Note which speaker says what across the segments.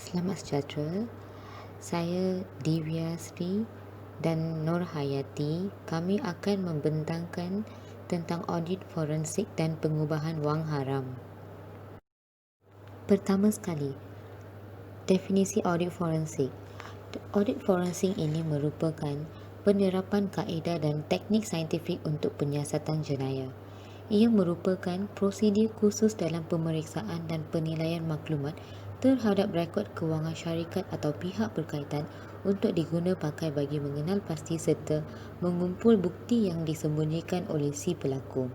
Speaker 1: Selamat sejahtera. Saya Divya Sri dan Nur Hayati. Kami akan membentangkan tentang audit forensik dan pengubahan wang haram. Pertama sekali, definisi audit forensik. Audit forensik ini merupakan penerapan kaedah dan teknik saintifik untuk penyiasatan jenayah. Ia merupakan prosedur khusus dalam pemeriksaan dan penilaian maklumat terhadap rekod kewangan syarikat atau pihak berkaitan untuk diguna pakai bagi mengenal pasti serta mengumpul bukti yang disembunyikan oleh si pelaku.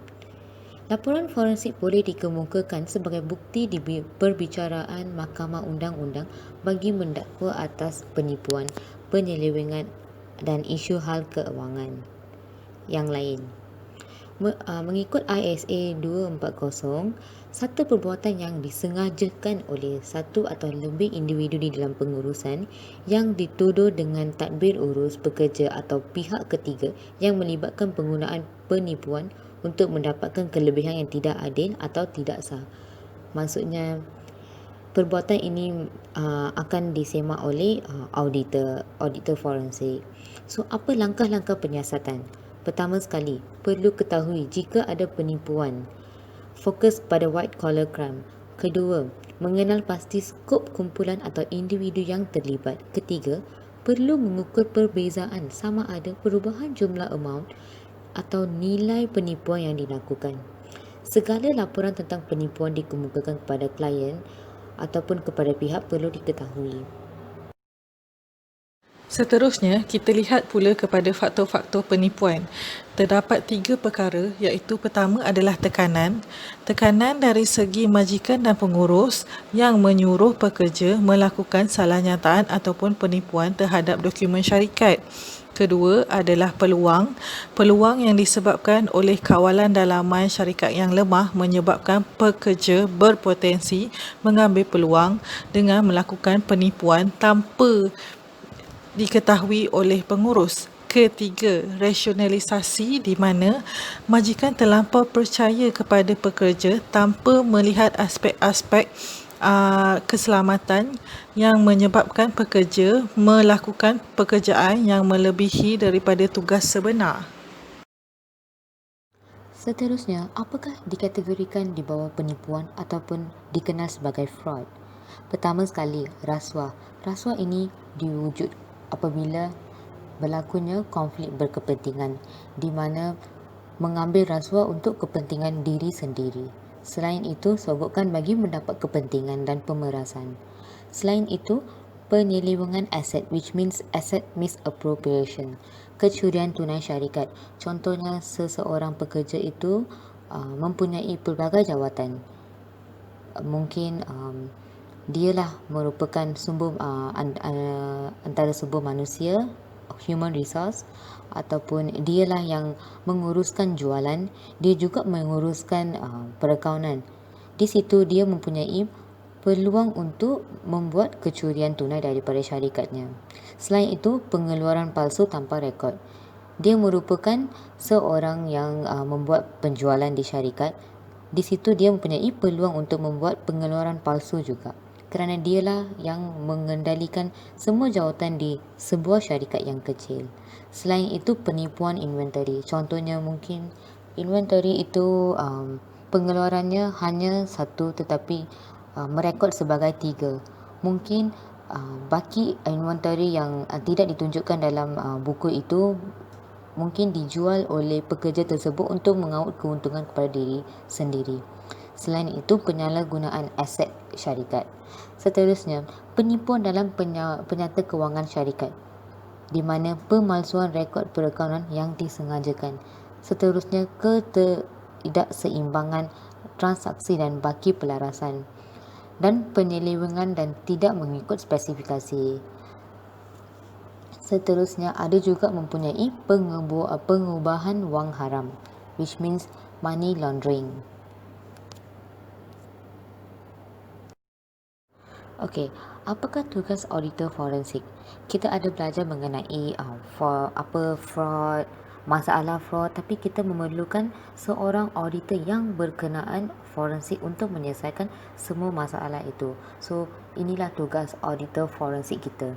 Speaker 1: Laporan forensik boleh dikemukakan sebagai bukti di perbicaraan Mahkamah Undang-Undang bagi mendakwa atas penipuan, penyelewengan dan isu hal kewangan yang lain. Mengikut ISA 240, satu perbuatan yang disengajakan oleh satu atau lebih individu di dalam pengurusan yang dituduh dengan tadbir urus, pekerja atau pihak ketiga yang melibatkan penggunaan penipuan untuk mendapatkan kelebihan yang tidak adil atau tidak sah. Maksudnya, perbuatan ini akan disemak oleh auditor forensik. So, apa langkah-langkah penyiasatan? Pertama sekali, perlu ketahui jika ada penipuan. Fokus pada white collar crime. Kedua, mengenal pasti skop kumpulan atau individu yang terlibat. Ketiga, perlu mengukur perbezaan sama ada perubahan jumlah amount atau nilai penipuan yang dilakukan. Segala laporan tentang penipuan dikemukakan kepada klien ataupun kepada pihak perlu diketahui.
Speaker 2: Seterusnya, kita lihat pula kepada faktor-faktor penipuan. Terdapat 3 perkara, iaitu pertama adalah tekanan. Tekanan dari segi majikan dan pengurus yang menyuruh pekerja melakukan salah nyataan ataupun penipuan terhadap dokumen syarikat. Kedua adalah peluang. Peluang yang disebabkan oleh kawalan dalaman syarikat yang lemah menyebabkan pekerja berpotensi mengambil peluang dengan melakukan penipuan tanpa diketahui oleh pengurus. Ketiga, rasionalisasi di mana majikan terlampau percaya kepada pekerja tanpa melihat aspek-aspek keselamatan yang menyebabkan pekerja melakukan pekerjaan yang melebihi daripada tugas sebenar.
Speaker 1: Seterusnya, apakah dikategorikan di bawah penipuan ataupun dikenal sebagai fraud? Pertama sekali, rasuah. Rasuah ini diwujud apabila berlakunya konflik berkepentingan di mana mengambil rasuah untuk kepentingan diri sendiri. Selain itu, sogokan bagi mendapat kepentingan dan pemerasan. Selain itu, penyelewengan aset, which means asset misappropriation, kecurian tunai syarikat. Contohnya, seseorang pekerja itu mempunyai pelbagai jawatan. Mungkin dialah merupakan sumber antara sumber manusia, human resource, ataupun dialah yang menguruskan jualan, dia juga menguruskan perakaunan. Di situ dia mempunyai peluang untuk membuat kecurian tunai daripada syarikatnya. Selain itu, pengeluaran palsu tanpa rekod. Dia merupakan seorang yang membuat penjualan di syarikat. Di situ dia mempunyai peluang untuk membuat pengeluaran palsu juga, kerana dialah yang mengendalikan semua jawatan di sebuah syarikat yang kecil. Selain itu, penipuan inventory. Contohnya mungkin inventory itu pengeluarannya hanya satu tetapi merekod sebagai 3. Mungkin baki inventory yang tidak ditunjukkan dalam buku itu mungkin dijual oleh pekerja tersebut untuk mengaut keuntungan kepada diri sendiri. Selain itu, penyalahgunaan aset syarikat. Seterusnya, penipuan dalam penyata kewangan syarikat, di mana pemalsuan rekod perakaunan yang disengajakan. Seterusnya, ketidakseimbangan transaksi dan baki pelarasan, dan penyelewengan dan tidak mengikut spesifikasi. Seterusnya, ada juga mempunyai pengubahan wang haram, which means money laundering. Okey, apakah tugas auditor forensik? Kita ada belajar mengenai fraud, masalah fraud, tapi kita memerlukan seorang auditor yang berkenaan forensik untuk menyelesaikan semua masalah itu. So, inilah tugas auditor forensik kita.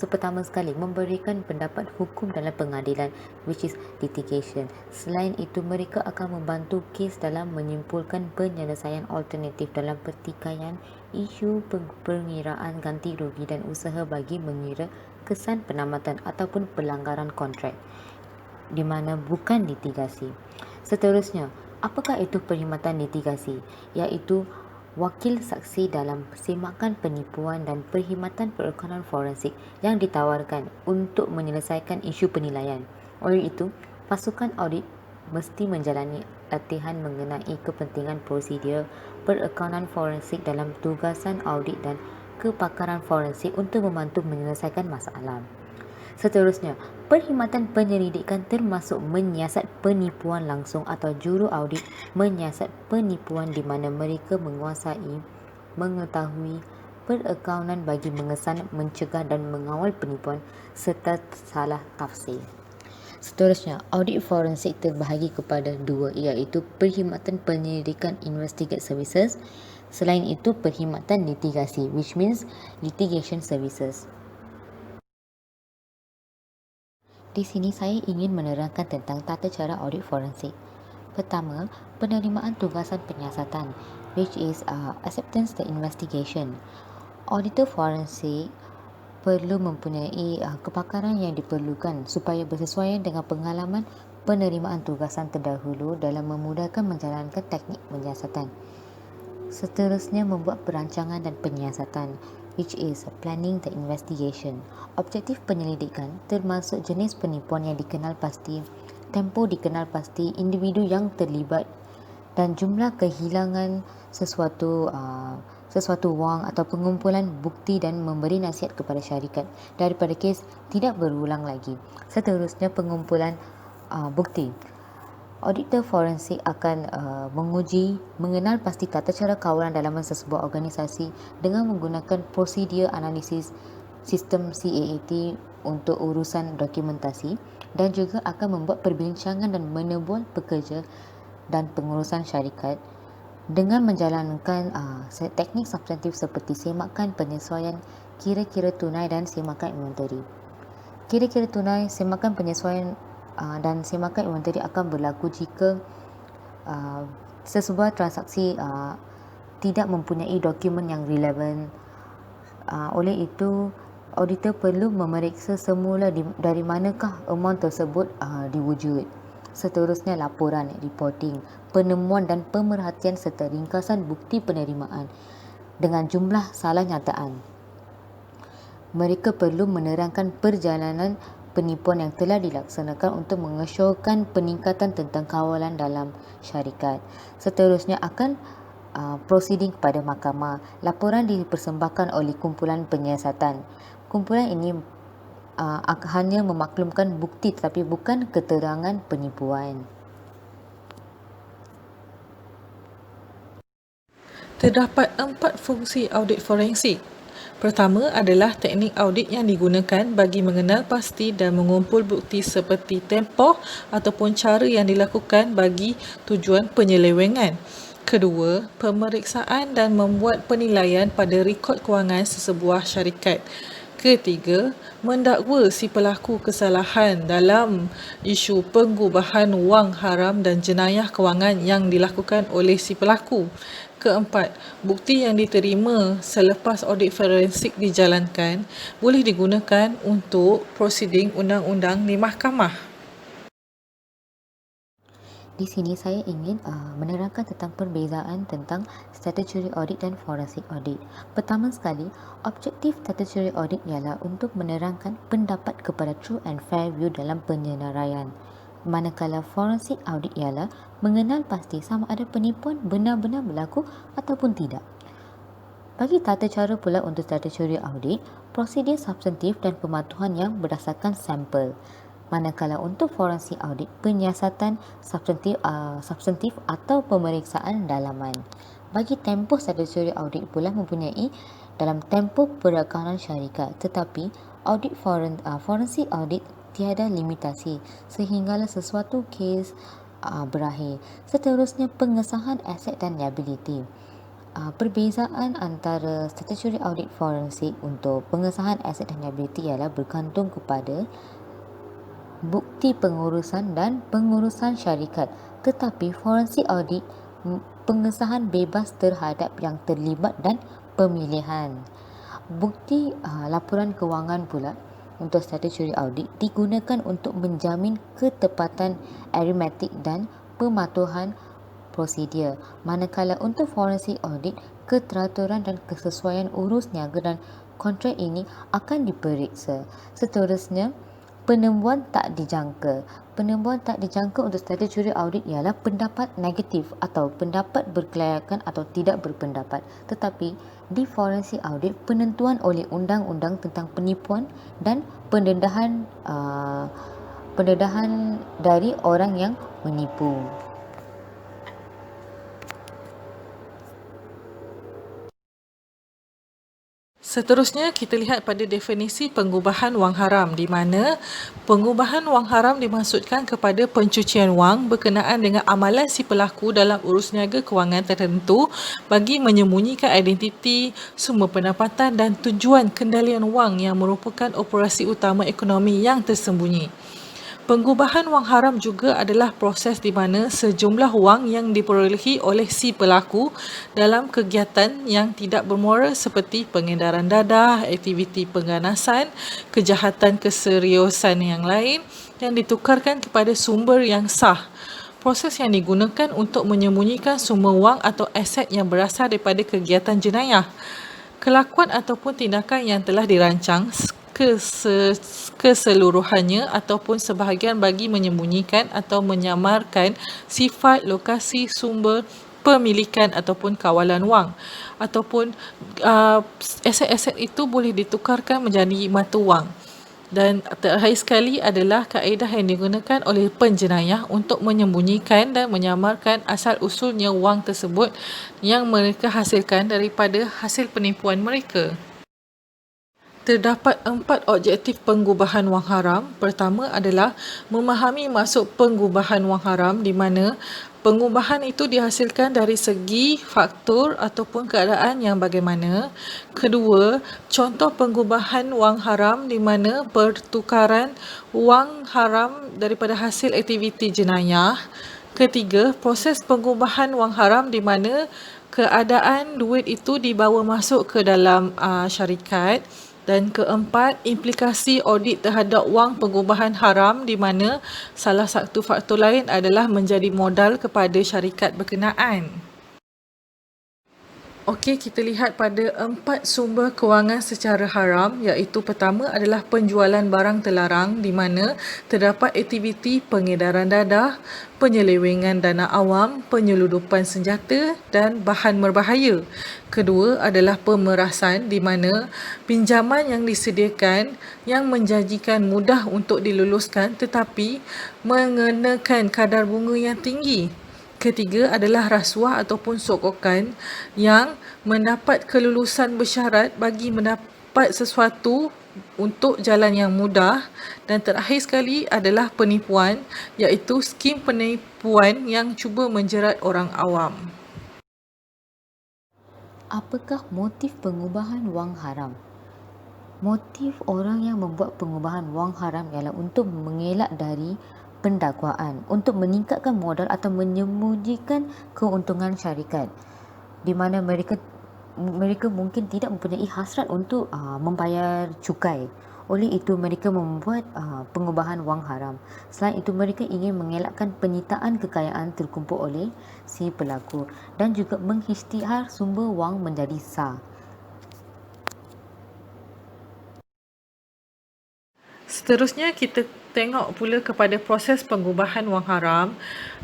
Speaker 1: Pertama sekali, memberikan pendapat hukum dalam pengadilan, which is litigation. Selain itu, mereka akan membantu kes dalam menyimpulkan penyelesaian alternatif dalam pertikaian isu pengiraan ganti rugi dan usaha bagi mengira kesan penamatan ataupun pelanggaran kontrak, di mana bukan litigasi. Seterusnya, apakah itu perkhidmatan litigasi? Iaitu wakil saksi dalam semakan penipuan dan perkhidmatan perakanan forensik yang ditawarkan untuk menyelesaikan isu penilaian. Oleh itu, pasukan audit mesti menjalani latihan mengenai kepentingan prosedur perakanan forensik dalam tugasan audit dan kepakaran forensik untuk membantu menyelesaikan masalah. Seterusnya, perkhidmatan penyelidikan termasuk menyiasat penipuan langsung atau juru audit menyiasat penipuan di mana mereka menguasai, mengetahui perakaunan bagi mengesan, mencegah dan mengawal penipuan serta salah tafsir. Seterusnya, audit forensik terbahagi kepada dua, iaitu perkhidmatan penyelidikan investigate services. Selain itu, perkhidmatan litigasi, which means litigation services. Di sini saya ingin menerangkan tentang tata cara audit forensik. Pertama, penerimaan tugasan penyiasatan, which is acceptance the investigation. Auditor forensik perlu mempunyai kepakaran yang diperlukan supaya bersesuaian dengan pengalaman penerimaan tugasan terdahulu dalam memudahkan menjalankan teknik penyiasatan. Seterusnya, membuat perancangan dan penyiasatan, which is planning the investigation. Objektif penyelidikan termasuk jenis penipuan yang dikenal pasti, tempoh dikenal pasti, individu yang terlibat dan jumlah kehilangan sesuatu wang atau pengumpulan bukti dan memberi nasihat kepada syarikat daripada kes tidak berulang lagi. Seterusnya, pengumpulan bukti. Auditor forensik akan menguji, mengenal pasti tata cara kawalan dalaman sesebuah organisasi dengan menggunakan prosedur analisis sistem CAAT untuk urusan dokumentasi dan juga akan membuat perbincangan dan menemuan pekerja dan pengurusan syarikat dengan menjalankan teknik substantif seperti semakan penyesuaian kira-kira tunai dan semakan inventory. Kira-kira tunai, semakan penyesuaian dan semakan inventory akan berlaku jika sesebuah transaksi tidak mempunyai dokumen yang relevan. Oleh itu, auditor perlu memeriksa semula dari manakah amount tersebut diwujud. Seterusnya, laporan, reporting, penemuan dan pemerhatian serta ringkasan bukti penerimaan dengan jumlah salah nyataan. Mereka perlu menerangkan perjalanan penipuan yang telah dilaksanakan untuk mengesyorkan peningkatan tentang kawalan dalam syarikat. Seterusnya akan proceeding kepada mahkamah. Laporan dipersembahkan oleh kumpulan penyiasatan. Kumpulan ini hanya memaklumkan bukti tetapi bukan keterangan penipuan.
Speaker 2: Terdapat 4 fungsi audit forensik. Pertama adalah teknik audit yang digunakan bagi mengenal pasti dan mengumpul bukti seperti tempoh ataupun cara yang dilakukan bagi tujuan penyelewengan. Kedua, pemeriksaan dan membuat penilaian pada rekod kewangan sesebuah syarikat. Ketiga, mendakwa si pelaku kesalahan dalam isu pengubahan wang haram dan jenayah kewangan yang dilakukan oleh si pelaku. Keempat, bukti yang diterima selepas audit forensik dijalankan boleh digunakan untuk prosiding undang-undang di mahkamah.
Speaker 1: Di sini saya ingin menerangkan tentang perbezaan tentang statutory audit dan forensic audit. Pertama sekali, objektif statutory audit ialah untuk menerangkan pendapat kepada true and fair view dalam penyelesaian. Manakala forensic audit ialah mengenal pasti sama ada penipuan benar-benar berlaku ataupun tidak. Bagi tata cara pula untuk statutory audit, prosedur substantif dan pematuhan yang berdasarkan sampel. Manakala untuk forensic audit, penyiasatan substantif atau pemeriksaan dalaman. Bagi tempoh statutory audit pula mempunyai dalam tempoh perakaunan syarikat, tetapi audit forensic audit tiada limitasi sehinggalah sesuatu kes berakhir. Seterusnya, pengesahan aset dan liability. Perbezaan antara statutory audit forensik untuk pengesahan aset dan liability ialah bergantung kepada bukti pengurusan dan pengurusan syarikat. Tetapi forensik audit pengesahan bebas terhadap yang terlibat dan pemilihan. Bukti laporan kewangan pula untuk statutory audit digunakan untuk menjamin ketepatan aritmetik dan pematuhan prosedur. Manakala untuk forensik audit, keteraturan dan kesesuaian urus niaga dan kontrak ini akan diperiksa. Seterusnya, penemuan tak dijangka. Penemuan tak dijangka untuk statutory audit ialah pendapat negatif atau pendapat berkelayakan atau tidak berpendapat. Tetapi di forensik audit, penentuan oleh undang-undang tentang penipuan dan pendedahan dari orang yang menipu.
Speaker 2: Seterusnya, kita lihat pada definisi pengubahan wang haram, di mana pengubahan wang haram dimaksudkan kepada pencucian wang berkenaan dengan amalan si pelaku dalam urus niaga kewangan tertentu bagi menyembunyikan identiti, sumber pendapatan dan tujuan kendalian wang yang merupakan operasi utama ekonomi yang tersembunyi. Pengubahan wang haram juga adalah proses di mana sejumlah wang yang diperolehi oleh si pelaku dalam kegiatan yang tidak bermoral seperti pengedaran dadah, aktiviti pengganasan, kejahatan keseriusan yang lain yang ditukarkan kepada sumber yang sah. Proses yang digunakan untuk menyembunyikan sumber wang atau aset yang berasal daripada kegiatan jenayah. Kelakuan ataupun tindakan yang telah dirancang keseluruhannya ataupun sebahagian bagi menyembunyikan atau menyamarkan sifat, lokasi, sumber, pemilikan ataupun kawalan wang, ataupun aset-aset itu boleh ditukarkan menjadi mata wang. Dan terakhir sekali adalah kaedah yang digunakan oleh penjenayah untuk menyembunyikan dan menyamarkan asal usulnya wang tersebut yang mereka hasilkan daripada hasil penipuan mereka. Terdapat 4 objektif pengubahan wang haram. Pertama adalah memahami maksud pengubahan wang haram, di mana pengubahan itu dihasilkan dari segi faktor ataupun keadaan yang bagaimana. Kedua, contoh pengubahan wang haram di mana pertukaran wang haram daripada hasil aktiviti jenayah. Ketiga, proses pengubahan wang haram di mana keadaan duit itu dibawa masuk ke dalam syarikat. Dan keempat, implikasi audit terhadap wang pengubahan haram di mana salah satu faktor lain adalah menjadi modal kepada syarikat berkenaan. Okey, kita lihat pada 4 sumber kewangan secara haram, iaitu pertama adalah penjualan barang terlarang di mana terdapat aktiviti pengedaran dadah, penyelewengan dana awam, penyeludupan senjata dan bahan berbahaya. Kedua adalah pemerasan di mana pinjaman yang disediakan yang menjanjikan mudah untuk diluluskan tetapi mengenakan kadar bunga yang tinggi. Ketiga adalah rasuah ataupun sokongan yang mendapat kelulusan bersyarat bagi mendapat sesuatu untuk jalan yang mudah. Dan terakhir sekali adalah penipuan, iaitu skim penipuan yang cuba menjerat orang awam.
Speaker 1: Apakah motif pengubahan wang haram? Motif orang yang membuat pengubahan wang haram ialah untuk mengelak dari pendakwaan, untuk meningkatkan modal atau menyembunyikan keuntungan syarikat, di mana mereka mungkin tidak mempunyai hasrat untuk membayar cukai. Oleh itu mereka membuat pengubahan wang haram. Selain itu mereka ingin mengelakkan penyitaan kekayaan terkumpul oleh si pelaku dan juga mengisytihar sumber wang menjadi sah.
Speaker 2: Seterusnya, kita tengok pula kepada proses pengubahan wang haram,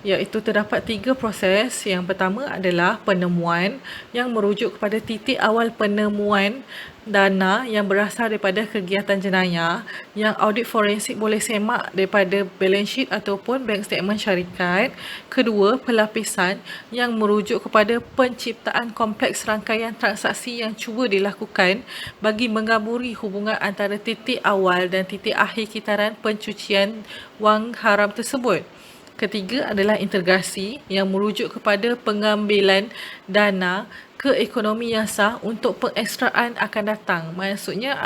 Speaker 2: iaitu terdapat 3 proses. Yang pertama adalah penemuan yang merujuk kepada titik awal penemuan dana yang berasal daripada kegiatan jenayah yang audit forensik boleh semak daripada balance sheet ataupun bank statement syarikat. Kedua, pelapisan yang merujuk kepada penciptaan kompleks rangkaian transaksi yang cuba dilakukan bagi menggaburi hubungan antara titik awal dan titik akhir kitaran pencucian wang haram tersebut. Ketiga adalah integrasi yang merujuk kepada pengambilan dana ke ekonomi yang sah untuk pengekstraan akan datang. Maksudnya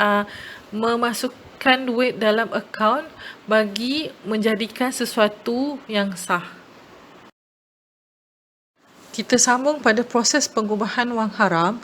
Speaker 2: memasukkan duit dalam akaun bagi menjadikan sesuatu yang sah. Kita sambung pada proses pengubahan wang haram.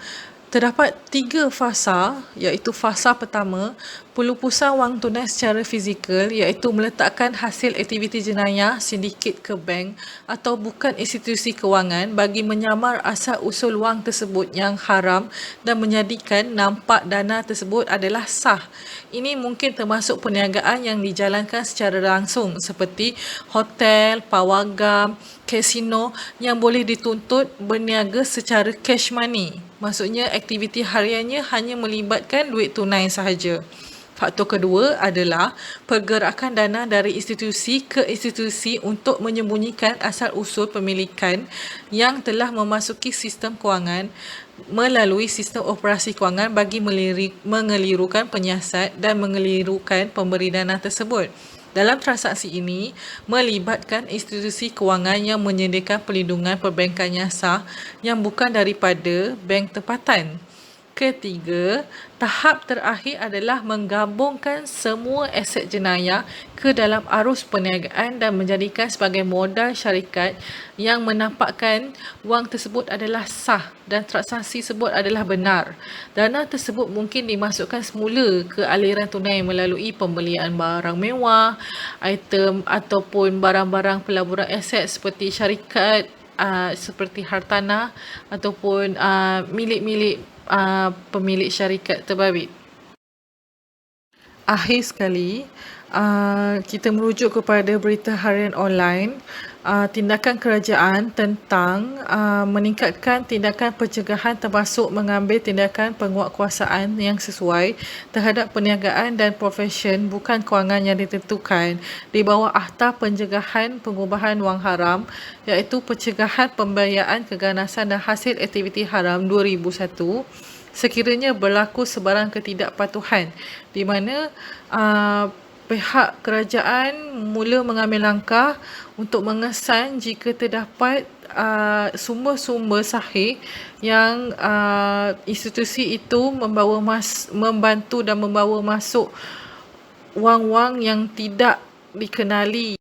Speaker 2: Terdapat 3 fasa, iaitu fasa pertama, pelupusan wang tunai secara fizikal, iaitu meletakkan hasil aktiviti jenayah sindiket ke bank atau bukan institusi kewangan bagi menyamar asal-usul wang tersebut yang haram dan menjadikan nampak dana tersebut adalah sah. Ini mungkin termasuk perniagaan yang dijalankan secara langsung seperti hotel, pawagam, kasino yang boleh dituntut berniaga secara cash money. Maksudnya aktiviti hariannya hanya melibatkan duit tunai sahaja. Faktor kedua adalah pergerakan dana dari institusi ke institusi untuk menyembunyikan asal-usul pemilikan yang telah memasuki sistem kewangan melalui sistem operasi kewangan bagi mengelirukan penyiasat dan mengelirukan pemberi dana tersebut. Dalam transaksi ini, melibatkan institusi kewangan yang menyediakan perlindungan perbankan yang sah yang bukan daripada bank tempatan. Ketiga, tahap terakhir adalah menggabungkan semua aset jenayah ke dalam arus perniagaan dan menjadikan sebagai modal syarikat yang menampakkan wang tersebut adalah sah dan transaksi tersebut adalah benar. Dana tersebut mungkin dimasukkan semula ke aliran tunai melalui pembelian barang mewah, item ataupun barang-barang pelaburan aset seperti syarikat, seperti hartanah ataupun milik-milik pemilik syarikat terbabit. Akhir sekali, kita merujuk kepada berita harian online, tindakan kerajaan tentang meningkatkan tindakan pencegahan termasuk mengambil tindakan penguatkuasaan yang sesuai terhadap perniagaan dan profesion bukan kewangan yang ditentukan di bawah Akta Pencegahan Pengubahan Wang Haram, iaitu Pencegahan Pembiayaan Keganasan dan Hasil Aktiviti Haram 2001, sekiranya berlaku sebarang ketidakpatuhan di mana pihak kerajaan mula mengambil langkah untuk mengesan jika terdapat sumber-sumber sahih yang institusi itu membantu dan membawa masuk wang-wang yang tidak dikenali